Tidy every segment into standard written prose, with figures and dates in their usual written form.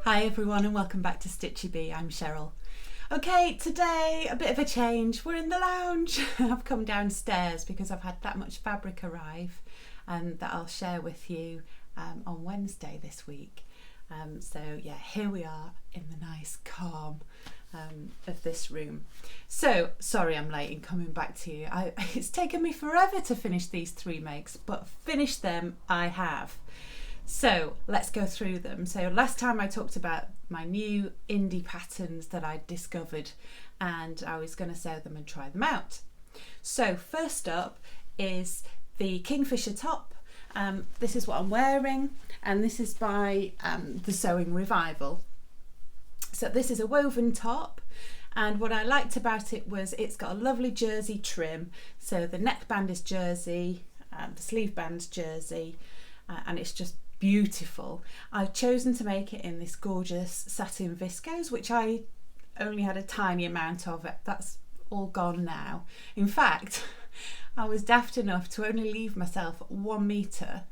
Hi everyone and welcome back to Stitchy Bee. I'm Cheryl. Okay, today a bit of a change. We're in the lounge. I've come downstairs because I've had that much fabric arrive that I'll share with you on Wednesday this week. So yeah, here we are in the nice calm of this room. So sorry I'm late in coming back to you. It's taken me forever to finish these 3 makes, but finish them I have. So let's go through them. So last time I talked about my new indie patterns that I discovered and I was going to sew them and try them out. So first up is the Kingfisher top. This is what I'm wearing and this is by the Sewing Revival. So this is a woven top, and what I liked about it was it's got a lovely jersey trim. So the neckband is jersey, the sleeve band's jersey, and it's just beautiful. I've chosen to make it in this gorgeous satin viscose, which I only had a tiny amount of it. That's all gone now. In fact, I was daft enough to only leave myself 1 metre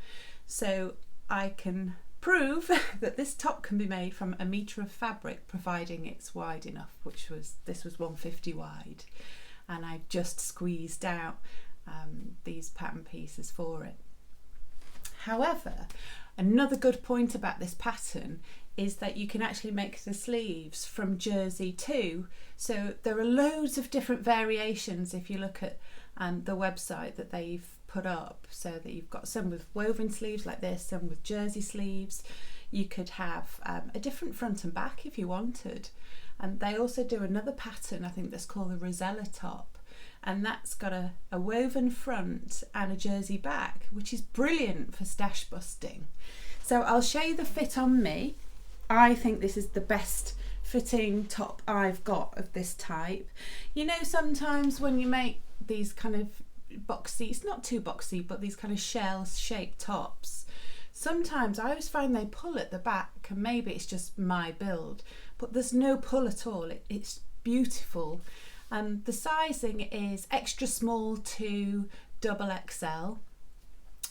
so I can prove that this top can be made from 1 metre of fabric, providing it's wide enough, this was 150 wide, and I just squeezed out these pattern pieces for it. However, another good point about this pattern is that you can actually make the sleeves from jersey too. So there are loads of different variations if you look at the website that they've put up, so that you've got some with woven sleeves like this, some with jersey sleeves. You could have a different front and back if you wanted. And they also do another pattern, I think that's called the Rosella top, and that's got a woven front and a jersey back, which is brilliant for stash busting. So I'll show you the fit on me. I think this is the best fitting top I've got of this type. You know, sometimes when you make these kind of boxy, it's not too boxy, but these kind of shell shaped tops, sometimes I always find they pull at the back, and maybe it's just my build, but there's no pull at all. It's beautiful. The sizing is extra small to double XL.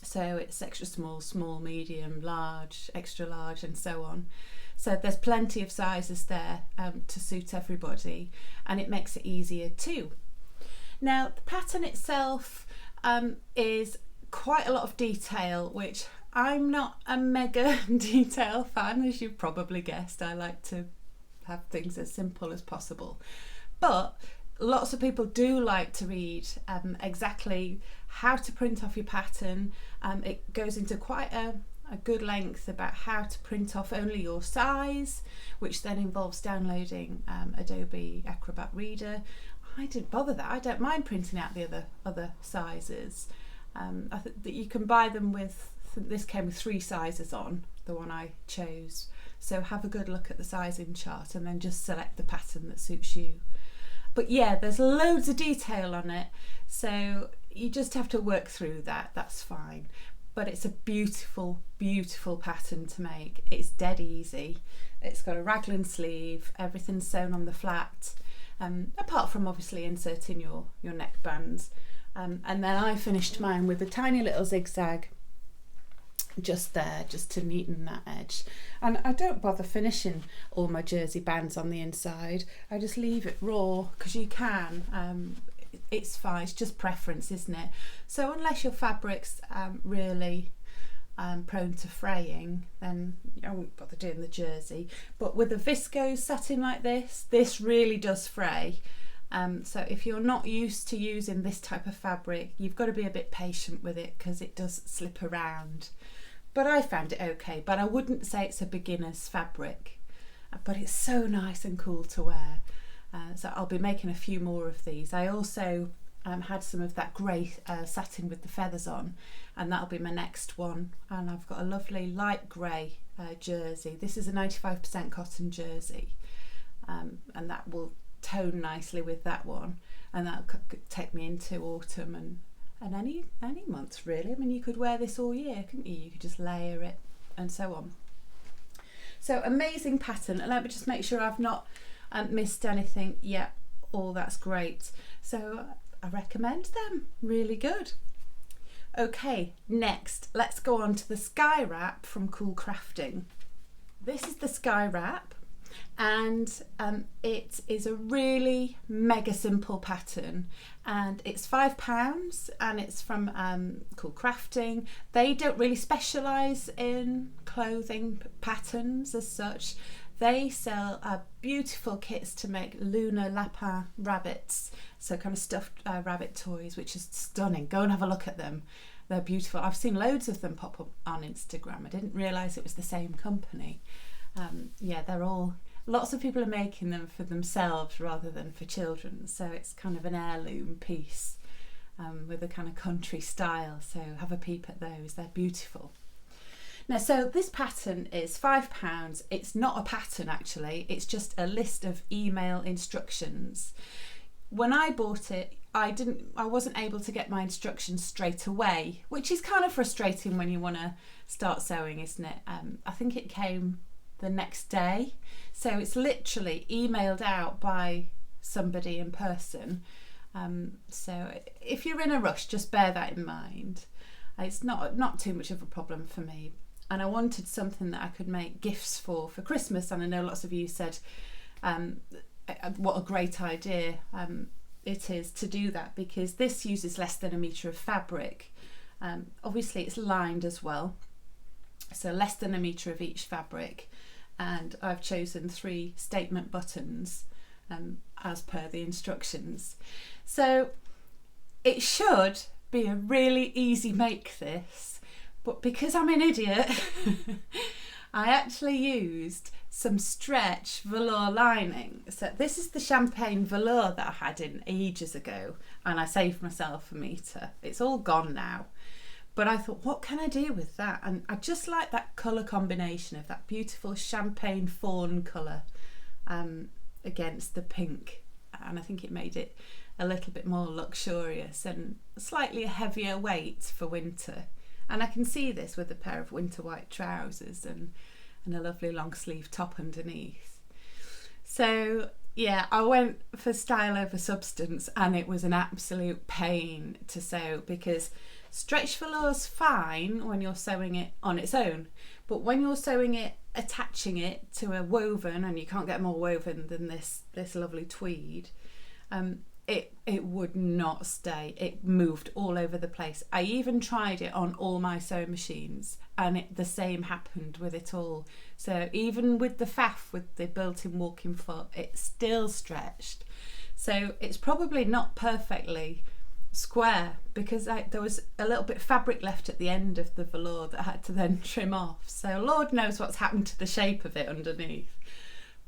So it's extra small, small, medium, large, extra large, and so on. So there's plenty of sizes there to suit everybody, and it makes it easier too. Now the pattern itself is quite a lot of detail, which I'm not a mega detail fan, as you've probably guessed. I like to have things as simple as possible, but lots of people do like to read exactly how to print off your pattern. It goes into quite a good length about how to print off only your size, which then involves downloading Adobe Acrobat Reader. I didn't bother that. I don't mind printing out the other sizes. I think that you can buy them with, this came with 3 sizes on, the one I chose. So have a good look at the sizing chart and then just select the pattern that suits you. But yeah, there's loads of detail on it, so you just have to work through that, that's fine. But it's a beautiful, beautiful pattern to make. It's dead easy. It's got a raglan sleeve, everything's sewn on the flat, apart from obviously inserting your neckbands. And then I finished mine with a tiny little zigzag just there, just to neaten that edge. And I don't bother finishing all my jersey bands on the inside. I just leave it raw, because you can. It's fine, it's just preference, isn't it? So unless your fabric's really prone to fraying, then I won't bother doing the jersey. But with a viscose satin like this really does fray. So if you're not used to using this type of fabric, you've got to be a bit patient with it, because it does slip around. But I found it okay, but I wouldn't say it's a beginner's fabric. But it's so nice and cool to wear. So I'll be making a few more of these. I also had some of that grey satin with the feathers on, and that'll be my next one. And I've got a lovely light grey jersey. This is a 95% cotton jersey, and that will tone nicely with that one, and that'll take me into autumn and any months really. I mean, you could wear this all year, couldn't you? You could just layer it and so on. So amazing pattern, and let me just make sure I've not missed anything. Yeah, all that's great. So I recommend them, really good. Okay, next let's go on to the Skye Wrap from Cool Crafting. This is the Skye Wrap, and it is a really mega simple pattern, and it's £5, and it's from Cool Crafting. They don't really specialise in clothing patterns as such. They sell beautiful kits to make lunar lapin rabbits, so kind of stuffed rabbit toys, which is stunning. Go and have a look at them. They're beautiful. I've seen loads of them pop up on Instagram. I didn't realise it was the same company. Yeah, they're all, lots of people are making them for themselves rather than for children. So it's kind of an heirloom piece with a kind of country style. So have a peep at those. They're beautiful. Now, so this pattern is £5. It's not a pattern actually. It's just a list of email instructions. When I bought it, I wasn't able to get my instructions straight away, which is kind of frustrating when you want to start sewing, isn't it? I think it came the next day, so it's literally emailed out by somebody in person. So if you're in a rush, just bear that in mind. It's not too much of a problem for me, and I wanted something that I could make gifts for Christmas, and I know lots of you said what a great idea it is to do that, because this uses less than a metre of fabric. Obviously it's lined as well, so less than a metre of each fabric, and I've chosen 3 statement buttons as per the instructions. So it should be a really easy make this, but because I'm an idiot I actually used some stretch velour lining. So this is the champagne velour that I had in ages ago, and I saved myself a metre. It's all gone now, but I thought, what can I do with that? And I just like that colour combination of that beautiful champagne fawn colour against the pink, and I think it made it a little bit more luxurious and slightly a heavier weight for winter. And I can see this with a pair of winter white trousers and a lovely long sleeve top underneath. So yeah, I went for style over substance, and it was an absolute pain to sew, because stretch velour's fine when you're sewing it on its own, but when you're sewing it, attaching it to a woven, and you can't get more woven than this lovely tweed, it would not stay. It moved all over the place. I even tried it on all my sewing machines, and the same happened with it all. So even with the faff, with the built-in walking foot, it still stretched. So it's probably not perfectly square, because there was a little bit of fabric left at the end of the velour that I had to then trim off. So Lord knows what's happened to the shape of it underneath.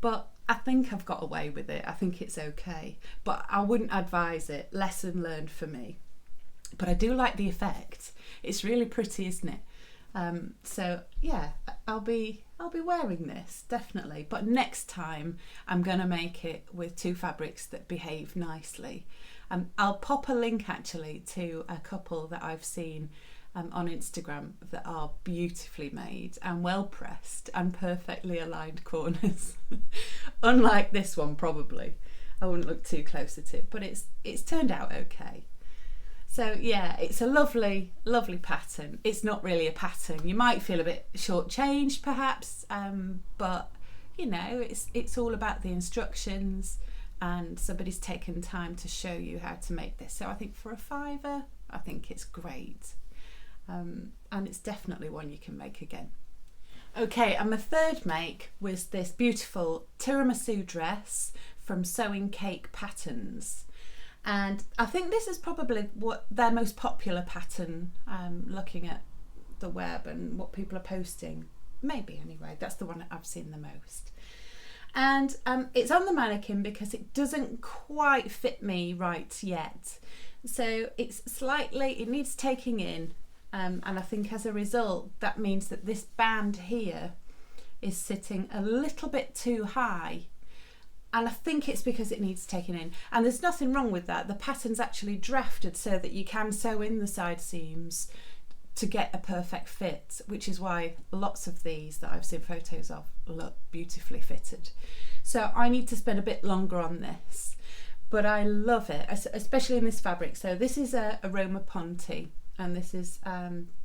But I think I've got away with it. I think it's okay, but I wouldn't advise it. Lesson learned for me. But I do like the effect. It's really pretty, isn't it? So yeah, I'll be wearing this definitely. But next time I'm gonna make it with 2 fabrics that behave nicely. I'll pop a link actually to a couple that I've seen on Instagram that are beautifully made and well pressed and perfectly aligned corners. Unlike this one, probably. I wouldn't look too close at it, but it's turned out okay. So yeah, it's a lovely, lovely pattern. It's not really a pattern. You might feel a bit shortchanged perhaps, but you know, it's all about the instructions, and somebody's taken time to show you how to make this. So I think for a £5, I think it's great. And it's definitely one you can make again. Okay, and my third make was this beautiful tiramisu dress from Sewing Cake Patterns, and I think this is probably their most popular pattern, looking at the web and what people are posting. Maybe anyway, that's the one that I've seen the most. And it's on the mannequin because it doesn't quite fit me right yet, so it needs taking in. And I think as a result, that means that this band here is sitting a little bit too high. And I think it's because it needs taking in. And there's nothing wrong with that. The pattern's actually drafted so that you can sew in the side seams to get a perfect fit, which is why lots of these that I've seen photos of look beautifully fitted. So I need to spend a bit longer on this, but I love it, especially in this fabric. So this is a Roma Ponte. and this is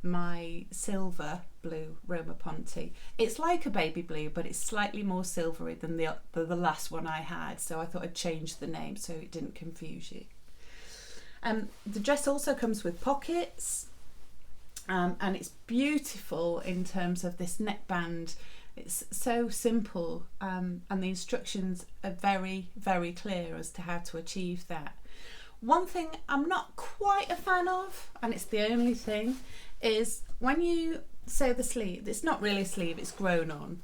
my silver blue Roma Ponte. It's like a baby blue, but it's slightly more silvery than the last one I had, so I thought I'd change the name so it didn't confuse you. The dress also comes with pockets, and it's beautiful in terms of this neckband. It's so simple, and the instructions are very, very clear as to how to achieve that. One thing I'm not quite a fan of, and it's the only thing, is when you sew the sleeve, it's not really a sleeve, it's grown on,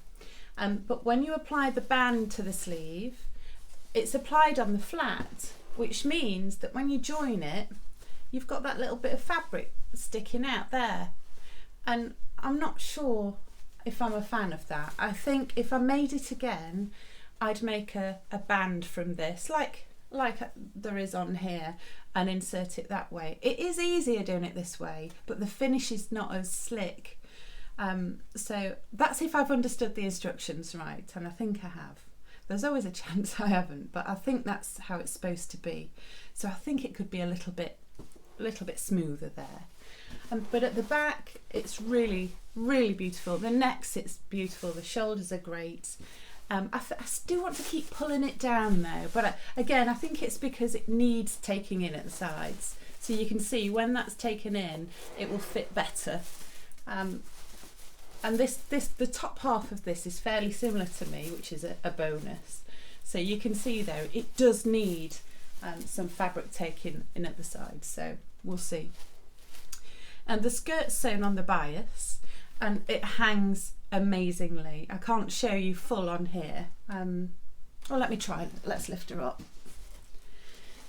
but when you apply the band to the sleeve, it's applied on the flat, which means that when you join it, you've got that little bit of fabric sticking out there, and I'm not sure if I'm a fan of that. I think if I made it again, I'd make a band from this, like there is on here, and insert it that way. It is easier doing it this way, but the finish is not as slick. So that's if I've understood the instructions right, and I think I have. There's always a chance I haven't, but I think that's how it's supposed to be. So I think it could be a little bit smoother there. But at the back, it's really, really beautiful. The neck sits beautiful. The shoulders are great. I still want to keep pulling it down though, but again, I think it's because it needs taking in at the sides. So you can see when that's taken in, it will fit better. And the top half of this is fairly similar to me, which is a bonus. So you can see there, it does need some fabric taken in at the sides. So we'll see. And the skirt's sewn on the bias, and it hangs amazingly. I can't show you full on here. Well, let me try. Let's lift her up.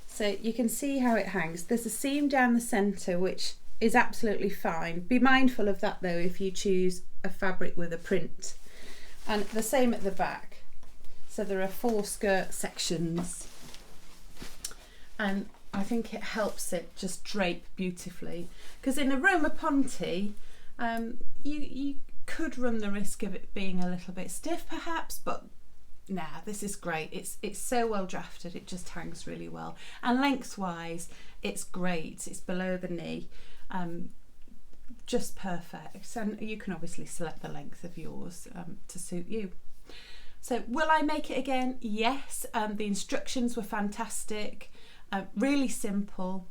So you can see how it hangs. There's a seam down the centre, which is absolutely fine. Be mindful of that though if you choose a fabric with a print. And the same at the back. So there are 4 skirt sections, and I think it helps it just drape beautifully. Because in a Roma Ponte, you could run the risk of it being a little bit stiff perhaps, but nah, this is great. It's so well drafted, it just hangs really well. And lengthwise, it's great. It's below the knee, just perfect. And you can obviously select the length of yours to suit you. So will I make it again? Yes. The instructions were fantastic, really simple.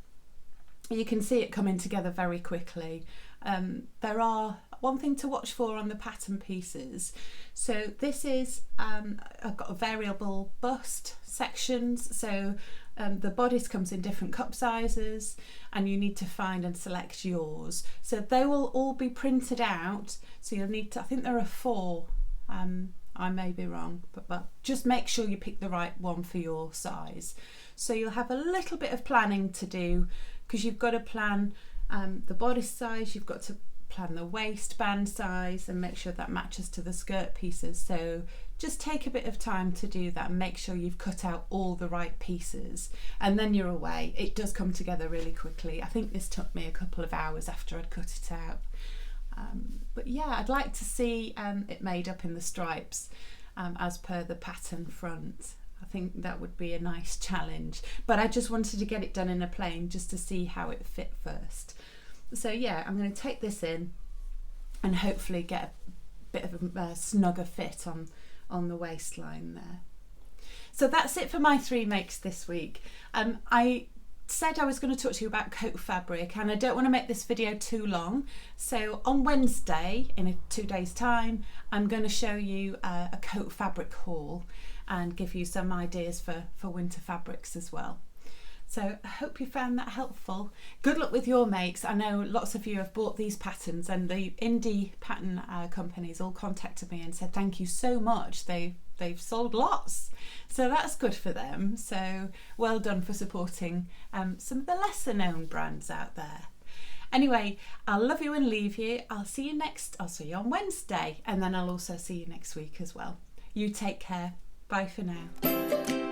You can see it coming together very quickly. There are one thing to watch for on the pattern pieces. So this is, I've got a variable bust sections. So the bodice comes in different cup sizes, and you need to find and select yours. So they will all be printed out. So you'll need to, I think there are 4. I may be wrong, but just make sure you pick the right one for your size. So you'll have a little bit of planning to do, because you've got to plan the bodice size, you've got to plan the waistband size and make sure that matches to the skirt pieces. So just take a bit of time to do that and make sure you've cut out all the right pieces, and then you're away. It does come together really quickly. I think this took me a couple of hours after I'd cut it out. But yeah, I'd like to see it made up in the stripes as per the pattern front. I think that would be a nice challenge, but I just wanted to get it done in a plain just to see how it fit first. So yeah, I'm going to take this in and hopefully get a bit of a snugger fit on the waistline there. So that's it for my 3 makes this week. I said I was going to talk to you about coat fabric, and I don't want to make this video too long, so on Wednesday, in 2 days time, I'm going to show you a coat fabric haul and give you some ideas for winter fabrics as well. So I hope you found that helpful. Good luck with your makes. I know lots of you have bought these patterns, and the indie pattern companies all contacted me and said thank you so much. They've sold lots, so that's good for them. So well done for supporting some of the lesser known brands out there. Anyway, I'll love you and leave you. I'll see you on Wednesday, and then I'll also see you next week as well. You take care. Bye for now.